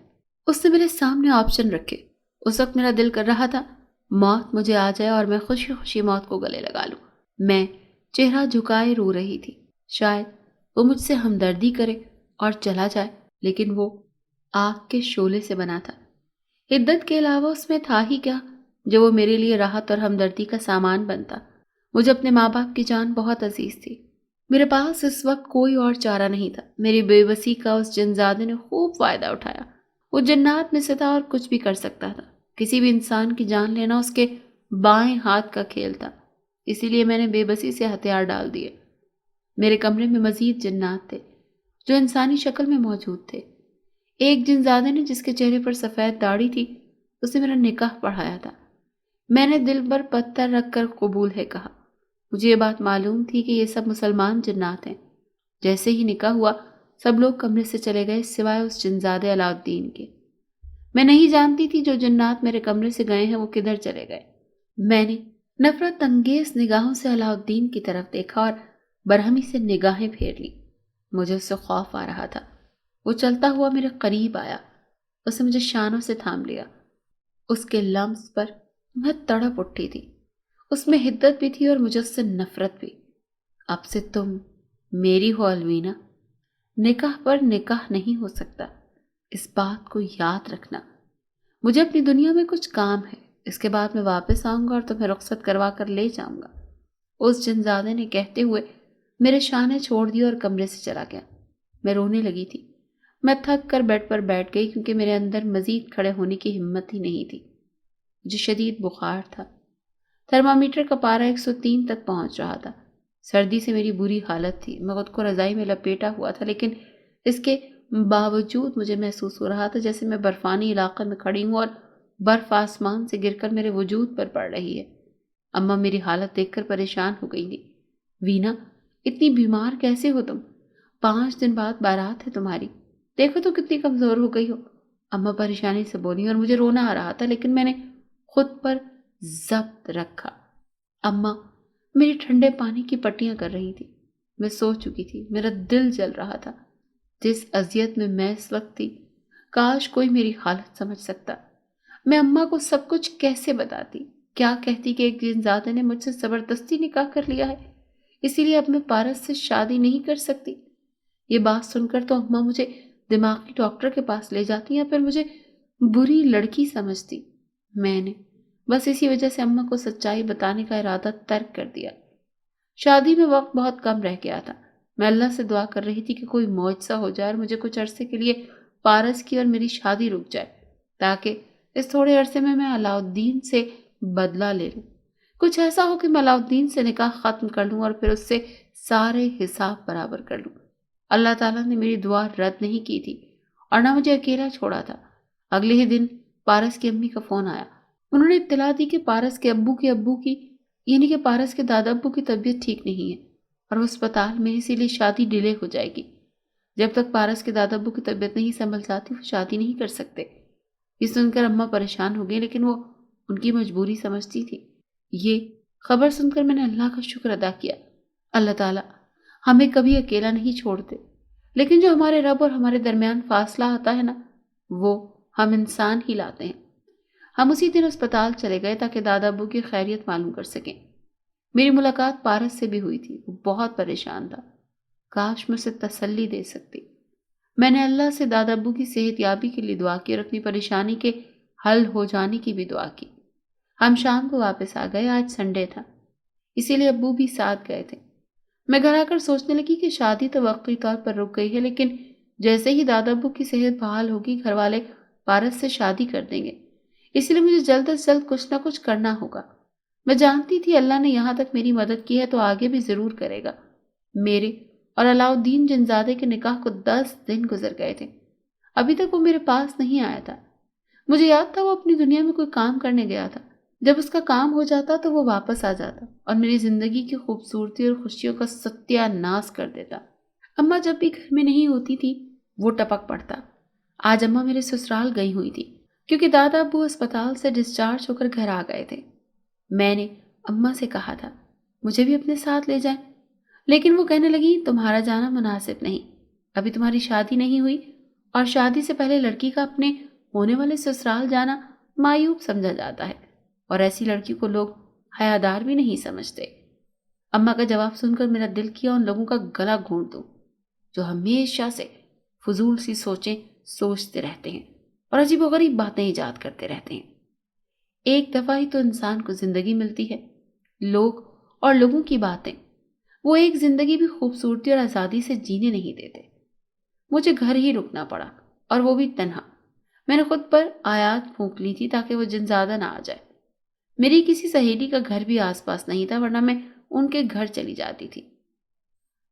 اس نے میرے سامنے آپشن رکھے۔ اس وقت میرا دل کر رہا تھا موت مجھے آ جائے اور میں خوشی خوشی موت کو گلے لگا لوں۔ میں چہرہ جھکائے رو رہی تھی۔ شاید وہ مجھ سے ہمدردی کرے اور چلا جائے، لیکن وہ آگ کے شعلے سے بنا تھا۔ حدت کے علاوہ اس میں تھا ہی کیا جو وہ میرے لیے راحت اور ہمدردی کا سامان بنتا۔ مجھے اپنے ماں باپ کی جان بہت عزیز تھی۔ میرے پاس اس وقت کوئی اور چارہ نہیں تھا۔ میری بے بسی کا اس جنزادے نے خوب فائدہ اٹھایا۔ وہ جنات میں سے تھا اور کچھ بھی کر سکتا تھا۔ کسی بھی انسان کی جان لینا اس کے بائیں ہاتھ کا کھیل تھا۔ اسی لیے میں نے بے بسی سے ہتھیار ڈال دیے۔ میرے کمرے میں مزید جنات تھے جو انسانی شکل میں موجود تھے۔ ایک جنزادے نے جس کے چہرے پر سفید داڑھی تھی، اس نے میرا نکاح پڑھایا تھا۔ میں نے دل پر پتھر رکھ کر قبول ہے کہا۔ مجھے یہ بات معلوم تھی کہ یہ سب مسلمان جنات ہیں۔ جیسے ہی نکاح ہوا سب لوگ کمرے سے چلے گئے سوائے اس جنزادے علاؤدین کے۔ میں نہیں جانتی تھی جو جنات میرے کمرے سے گئے ہیں وہ کدھر چلے گئے۔ میں نے نفرت انگیز نگاہوں سے علاؤدین کی طرف دیکھا اور برہمی سے نگاہیں پھیر لی۔ مجھے اس سے خوف آ رہا تھا۔ وہ چلتا ہوا میرے قریب آیا۔ اس نے مجھے شانوں سے تھام لیا۔ اس کے لمس پر میں تڑپ اٹھی تھی۔ اس میں حدت بھی تھی اور مجھے اس سے نفرت بھی۔ اب سے تم میری ہو الوینا۔ نکاح پر نکاح نہیں ہو سکتا، اس بات کو یاد رکھنا۔ مجھے اپنی دنیا میں کچھ کام ہے، اس کے بعد میں واپس آؤں گا اور تمہیں رخصت کروا کر لے جاؤں گا۔ اس جنزادے نے کہتے ہوئے میرے شانے چھوڑ دیے اور کمرے سے چلا گیا۔ میں رونے لگی تھی۔ میں تھک کر بیڈ پر بیٹھ گئی کیونکہ میرے اندر مزید کھڑے ہونے کی ہمت ہی نہیں تھی۔ مجھے شدید بخار تھا۔ تھرمامیٹر کا پارہ 103 تک پہنچ رہا تھا۔ سردی سے میری بری حالت تھی۔ میں خود کو رضائی میں لپیٹا ہوا تھا، لیکن اس کے باوجود مجھے محسوس ہو رہا تھا جیسے میں برفانی علاقے میں کھڑی ہوں اور برف آسمان سے گر کر میرے وجود پر پڑ رہی ہے۔ اماں میری حالت دیکھ کر پریشان ہو گئی تھی۔ وینا، اتنی بیمار کیسے ہو تم؟ 5 دن بعد بارات ہے تمہاری، دیکھو تو کتنی کمزور ہو گئی ہو۔ اماں پریشانی سے بولی اور مجھے رونا آ رہا تھا، لیکن میں نے خود پر ضبط رکھا۔ اماں میری ٹھنڈے پانی کی پٹیاں کر رہی تھی۔ میں سو چکی تھی، میرا دل جل رہا تھا۔ جس اذیت میں میں اس وقت تھی، کاش کوئی میری حالت سمجھ سکتا۔ میں اماں کو سب کچھ کیسے بتاتی؟ کیا کہتی کہ ایک جنزادے نے مجھ سے زبردستی نکاح کر لیا ہے، اسی لیے اب میں پارس سے شادی نہیں کر سکتی؟ یہ بات سن کر تو اماں مجھے دماغی ڈاکٹر کے پاس لے جاتی یا پھر مجھے بری لڑکی سمجھتی۔ میں نے بس اسی وجہ سے اماں کو سچائی بتانے کا ارادہ ترک کر دیا۔ شادی میں وقت بہت کم رہ گیا تھا۔ میں اللہ سے دعا کر رہی تھی کہ کوئی معجزہ ہو جائے اور مجھے کچھ عرصے کے لیے پارس کی اور میری شادی رک جائے، تاکہ اس تھوڑے عرصے میں علاؤدین سے بدلہ لے لوں۔ کچھ ایسا ہو کہ میں علاؤدین سے نکاح ختم کر لوں اور پھر اس سے سارے حساب برابر کر لوں۔ اللہ تعالیٰ نے میری دعا رد نہیں کی تھی اور نہ مجھے اکیلا چھوڑا تھا۔ اگلے ہی دن پارس کی امی کا فون آیا۔ انہوں نے اطلاع دی کہ پارس کے ابو کی یعنی کہ پارس کے دادا ابو کی طبیعت ٹھیک نہیں ہے اور وہ اسپتال میں، اسی لیے شادی ڈیلے ہو جائے گی۔ جب تک پارس کے دادا ابو کی طبیعت نہیں سنبھل جاتی وہ شادی نہیں کر سکتے۔ یہ سن کر اماں پریشان ہو گئی، لیکن وہ ان کی مجبوری سمجھتی تھی۔ یہ خبر سن کر میں نے اللہ کا شکر ادا کیا۔ اللہ تعالیٰ ہمیں کبھی اکیلا نہیں چھوڑتے، لیکن جو ہمارے رب اور ہمارے درمیان فاصلہ آتا ہے نا، وہ ہم انسان ہی لاتے ہیں۔ ہم اسی دن اسپتال چلے گئے تاکہ دادا ابو کی خیریت معلوم کر سکیں۔ میری ملاقات پارس سے بھی ہوئی تھی، وہ بہت پریشان تھا، کاش میں اسے تسلی دے سکتی۔ میں نے اللہ سے دادا ابو کی صحت یابی کے لیے دعا کی اور اپنی پریشانی کے حل ہو جانے کی بھی دعا کی۔ ہم شام کو واپس آ گئے، آج سنڈے تھا، اسی لیے ابو بھی ساتھ گئے تھے۔ میں گھر آ کر سوچنے لگی کہ شادی تو وقتی طور پر رک گئی ہے، لیکن جیسے ہی دادا ابو کی صحت بحال ہوگی گھر والے پارس سے شادی کر دیں گے، اسی لیے مجھے جلد از جلد کچھ نہ کچھ کرنا ہوگا۔ میں جانتی تھی اللہ نے یہاں تک میری مدد کی ہے تو آگے بھی ضرور کرے گا۔ میرے اور علاؤالدین جنزادے کے نکاح کو 10 دن گزر گئے تھے، ابھی تک وہ میرے پاس نہیں آیا تھا۔ مجھے یاد تھا وہ اپنی دنیا میں کوئی کام کرنے گیا تھا، جب اس کا کام ہو جاتا تو وہ واپس آ جاتا اور میری زندگی کی خوبصورتی اور خوشیوں کا ستیہ ناش کر دیتا۔ اماں جب بھی گھر میں نہیں ہوتی تھی وہ ٹپک پڑتا۔ آج اماں میرے سسرال گئی ہوئی تھی کیونکہ دادا ابو اسپتال سے ڈسچارج ہو کر گھر آ گئے تھے۔ میں نے اماں سے کہا تھا مجھے بھی اپنے ساتھ لے جائیں، لیکن وہ کہنے لگی تمہارا جانا مناسب نہیں، ابھی تمہاری شادی نہیں ہوئی اور شادی سے پہلے لڑکی کا اپنے ہونے والے سسرال جانا معیوب سمجھا جاتا ہے اور ایسی لڑکی کو لوگ حیادار بھی نہیں سمجھتے۔ اماں کا جواب سن کر میرا دل کیا ان لوگوں کا گلا گھونٹ دوں جو ہمیشہ سے فضول سی سوچیں سوچتے رہتے ہیں اور عجیب و غریب باتیں ایجاد کرتے رہتے ہیں۔ ایک دفعہ ہی تو انسان کو زندگی ملتی ہے، لوگ اور لوگوں کی باتیں وہ ایک زندگی بھی خوبصورتی اور آزادی سے جینے نہیں دیتے۔ مجھے گھر ہی رکنا پڑا اور وہ بھی تنہا۔ میں نے خود پر آیات پھونک لی تھی تاکہ وہ جنزادہ نہ آ جائے۔ میری کسی سہیلی کا گھر بھی آس پاس نہیں تھا ورنہ میں ان کے گھر چلی جاتی تھی۔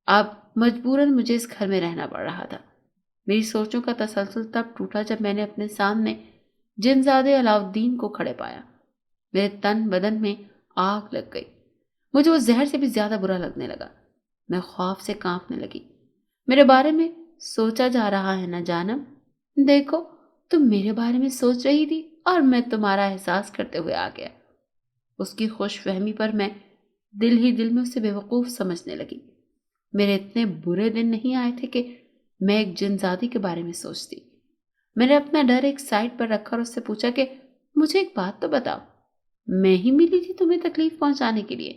اب مجبوراً مجھے اس گھر میں رہنا پڑ رہا تھا۔ میری سوچوں کا تسلسل تب ٹوٹا جب میں نے اپنے سامنے جنزادے علاؤالدین کو کھڑے پایا۔ میرے تن بدن میں آگ لگ گئی، مجھے وہ زہر سے بھی زیادہ برا لگنے لگا۔ میں خوف سے کانپنے لگی۔ میرے بارے میں سوچا جا رہا ہے نہ جانم، دیکھو تم میرے بارے میں سوچ رہی تھی اور میں تمہارا احساس کرتے ہوئے آ گیا۔ اس کی خوش فہمی پر میں دل ہی دل میں اسے بے وقوف سمجھنے لگی۔ میرے اتنے برے دن نہیں آئے تھے کہ میں ایک جنزادی کے بارے میں سوچتی۔ میں نے اپنا ڈر ایک سائڈ پر رکھا اور اس سے پوچھا کہ مجھے ایک بات تو بتاؤ، میں ہی ملی تھی تمہیں تکلیف پہنچانے کے لیے؟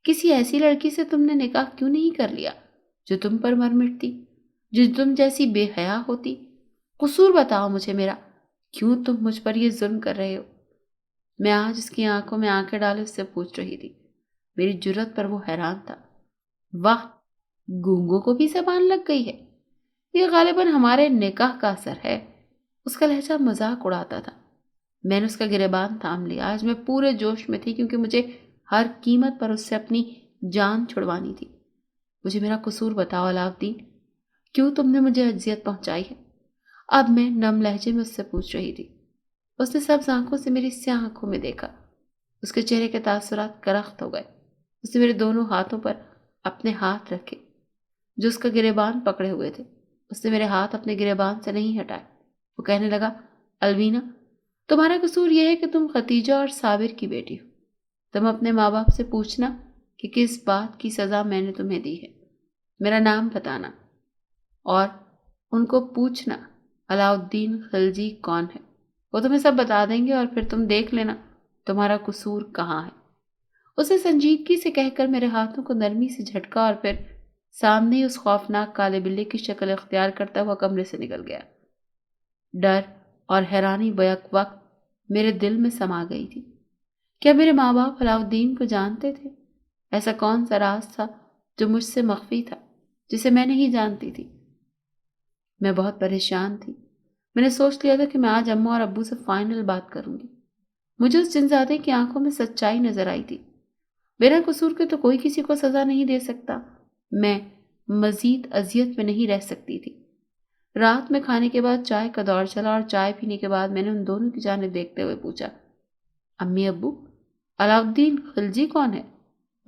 کسی ایسی لڑکی سے تم نے نکاح کیوں نہیں کر لیا جو تم پر مر مٹتی، جو تم جیسی بے حیا ہوتی؟ قصور بتاؤ مجھے میرا، کیوں تم مجھ پر یہ ظلم کر رہے ہو؟ میں آج اس کی آنکھوں میں آنکھیں ڈالے اس سے پوچھ رہی تھی۔ میری جرت پر وہ حیران تھا۔ واہ، گونگوں کو بھی زبان لگ گئی ہے، یہ غالباً ہمارے نکاح کا اثر ہے۔ اس کا لہجہ مذاق اڑاتا تھا۔ میں نے اس کا گریبان تھام لیا۔ آج میں پورے جوش میں تھی کیونکہ مجھے ہر قیمت پر اس سے اپنی جان چھڑوانی تھی۔ مجھے میرا قصور بتاؤ علاؤالدین، کیوں تم نے مجھے اذیت پہنچائی ہے؟ اب میں نم لہجے میں اس سے پوچھ رہی تھی۔ اس نے سبز آنکھوں سے میری سیاہ آنکھوں میں دیکھا۔ اس کے چہرے کے تاثرات کرخت ہو گئے۔ اس نے میرے دونوں ہاتھوں پر اپنے ہاتھ رکھے جو اس کا گریبان پکڑے ہوئے تھے۔ اس نے میرے ہاتھ اپنے گریبان سے نہیں ہٹائے۔ وہ کہنے لگا، الوینا، تمہارا قصور یہ ہے کہ تم ختیجہ اور صابر کی بیٹی ہو۔ تم اپنے ماں باپ سے پوچھنا کہ کس بات کی سزا میں نے تمہیں دی ہے، میرا نام بتانا اور ان کو پوچھنا علاؤالدین خلجی کون ہے، وہ تمہیں سب بتا دیں گے اور پھر تم دیکھ لینا تمہارا قصور کہاں ہے۔ اسے سنجیدگی سے کہہ کر میرے ہاتھوں کو نرمی سے جھٹکا اور پھر سامنے ہی اس خوفناک کالے بلے کی شکل اختیار کرتا ہوا کمرے سے نکل گیا۔ ڈر اور حیرانی بیک وقت میرے دل میں سما گئی تھی۔ کیا میرے ماں باپ علاؤالدین کو جانتے تھے؟ ایسا کون سا راز تھا جو مجھ سے مخفی تھا، جسے میں نہیں جانتی تھی؟ میں بہت پریشان تھی۔ میں نے سوچ لیا تھا کہ میں آج اماں اور ابو سے فائنل بات کروں گی۔ مجھے اس جنزادے کی آنکھوں میں سچائی نظر آئی تھی۔ بنا قصور کے تو کوئی کسی کو سزا نہیں دے سکتا۔ میں مزید اذیت میں نہیں رہ سکتی تھی۔ رات میں کھانے کے بعد چائے کا دور چلا اور چائے پینے کے بعد میں نے ان دونوں کی جانب دیکھتے ہوئے پوچھا، امی ابو، علاؤالدین خلجی کون ہے؟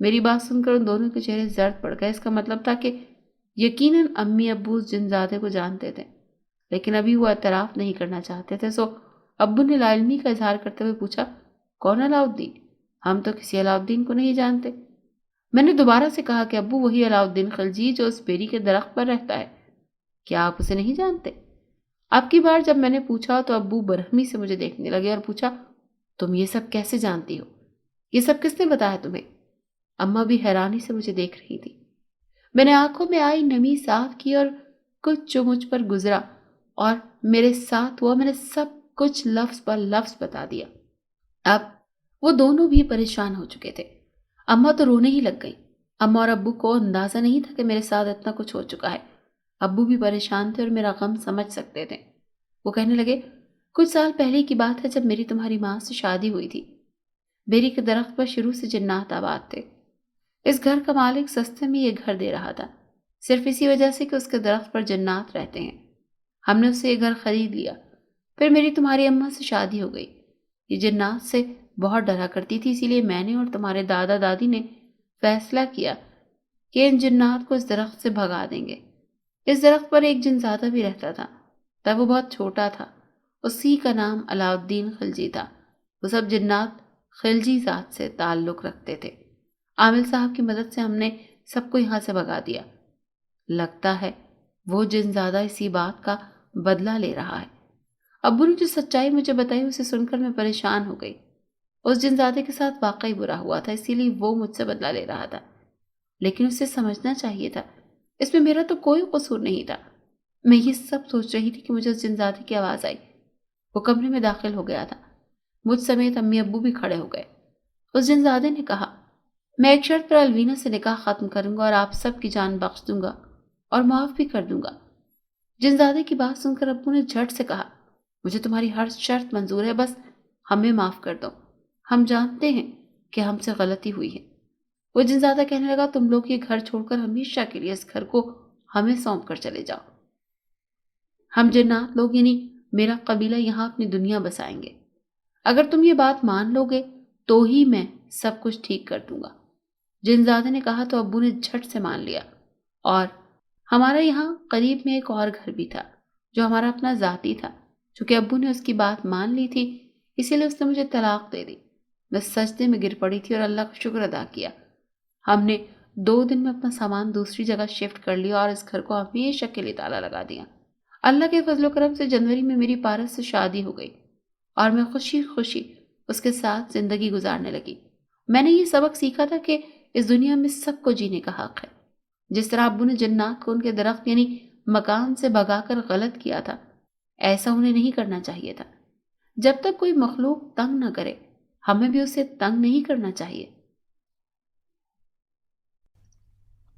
میری بات سن کر ان دونوں کے چہرے زرد پڑ گئے۔ اس کا مطلب تھا کہ یقیناً امی ابو اس جنزادے کو جانتے تھے، لیکن ابھی وہ اعتراف نہیں کرنا چاہتے تھے۔ سو ابو نے لا علمی کا اظہار کرتے ہوئے پوچھا، کون علاؤالدین؟ ہم تو کسی علاؤالدین کو نہیں جانتے۔ میں نے دوبارہ سے کہا کہ ابو وہی علاؤالدین خلجی جو اس بیری کے درخت پر رہتا ہے، کیا آپ اسے نہیں جانتے؟ اب کی بار جب میں نے پوچھا تو ابو برہمی سے مجھے دیکھنے لگے اور پوچھا، تم یہ سب کیسے جانتی ہو؟ یہ سب کس نے بتایا تمہیں؟ اماں بھی حیرانی سے مجھے دیکھ رہی تھی۔ میں نے آنکھوں میں آئی نمی صاف کی اور کچھ جو مجھ پر گزرا اور میرے ساتھ ہوا میں نے سب کچھ لفظ پر لفظ بتا دیا۔ اب وہ دونوں بھی پریشان ہو چکے تھے۔ اماں تو رونے ہی لگ گئی۔ اماں اور ابو کو اندازہ نہیں تھا کہ میرے ساتھ اتنا کچھ ہو چکا ہے۔ ابو بھی پریشان تھے اور میرا غم سمجھ سکتے تھے۔ وہ کہنے لگے، کچھ سال پہلے کی بات ہے جب میری تمہاری ماں سے شادی ہوئی تھی۔ بیری کے درخت پر شروع سے جنات آباد تھے۔ اس گھر کا مالک سستے میں یہ گھر دے رہا تھا، صرف اسی وجہ سے کہ اس کے درخت پر جنات رہتے ہیں۔ ہم نے اس سے یہ گھر خرید لیا۔ پھر میری تمہاری اماں سے شادی ہو گئی۔ یہ جنات سے بہت ڈرا کرتی تھی، اسی لیے میں نے اور تمہارے دادا دادی نے فیصلہ کیا کہ ان جنات کو اس درخت سے بھگا دیں گے۔ اس درخت پر ایک جنزادہ بھی رہتا تھا، تب وہ بہت چھوٹا تھا۔ اسی کا نام علاء الدین خلجی تھا۔ وہ سب جنات خلجی ذات سے تعلق رکھتے تھے۔ عامل صاحب کی مدد سے ہم نے سب کو یہاں سے بھگا دیا۔ لگتا ہے وہ جنزادہ اسی بات کا بدلہ لے رہا ہے۔ ابو نے جو سچائی مجھے بتائی اسے سن کر میں پریشان ہو گئی۔ اس جنزادے کے ساتھ واقعی برا ہوا تھا، اسی لیے وہ مجھ سے بدلہ لے رہا تھا، لیکن اسے سمجھنا چاہیے تھا اس میں میرا تو کوئی قصور نہیں تھا۔ میں یہ سب سوچ رہی تھی کہ مجھے اس جنزادے کی آواز آئی۔ وہ کمرے میں داخل ہو گیا تھا۔ مجھ سمیت امی ابو بھی کھڑے ہو گئے۔ اس جنزادے نے کہا، میں ایک شرط پر الوینا سے نکاح ختم کروں گا اور آپ سب کی جان بخش دوں گا اور معاف بھی کر دوں گا۔ جنزادے کی بات سن کر ابو نے جھٹ سے کہا، مجھے تمہاری ہر شرط منظور ہے، بس ہمیں معاف کر دو۔ ہم جانتے ہیں کہ ہم سے غلطی ہوئی ہے۔ وہ جنزادہ کہنے لگا، تم لوگ یہ گھر چھوڑ کر ہمیشہ کے لیے اس گھر کو ہمیں سونپ کر چلے جاؤ۔ ہم جنات لوگ یعنی میرا قبیلہ یہاں اپنی دنیا بسائیں گے۔ اگر تم یہ بات مان لو گے تو ہی میں سب کچھ ٹھیک کر دوں گا۔ جنزادے نے کہا تو ابو نے جھٹ سے مان لیا، اور ہمارا یہاں قریب میں ایک اور گھر بھی تھا جو ہمارا اپنا ذاتی تھا۔ چونکہ ابو نے اس کی بات مان لی تھی اسی لیے اس نے مجھے طلاق دے دی۔ میں سجدے میں گر پڑی تھی اور اللہ کا شکر ادا کیا۔ ہم نے 2 دن میں اپنا سامان دوسری جگہ شفٹ کر لیا اور اس گھر کو ہمیشہ کے لیے تالا لگا دیا۔ اللہ کے فضل و کرم سے جنوری میں میری پارس سے شادی ہو گئی اور میں خوشی خوشی اس کے ساتھ زندگی گزارنے لگی۔ میں نے یہ سبق سیکھا تھا کہ اس دنیا میں سب کو جینے کا حق ہے۔ جس طرح ابو نے جنات کو ان کے درخت یعنی مکان سے بھگا کر غلط کیا تھا، ایسا انہیں نہیں کرنا چاہیے تھا۔ جب تک کوئی مخلوق تنگ نہ کرے ہمیں بھی اسے تنگ نہیں کرنا چاہیے۔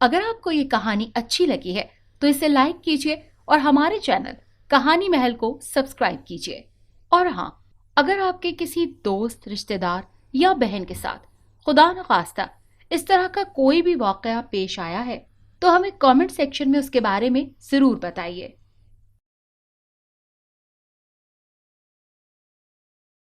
اگر آپ کو یہ کہانی اچھی لگی ہے تو اسے لائک کیجیے اور ہمارے چینل کہانی محل کو سبسکرائب کیجیے۔ اور ہاں، اگر آپ کے کسی دوست، رشتہ دار یا بہن کے ساتھ خدا نخواستہ اس طرح کا کوئی بھی واقعہ پیش آیا ہے تو ہمیں کامنٹ سیکشن میں اس کے بارے میں ضرور بتائیے۔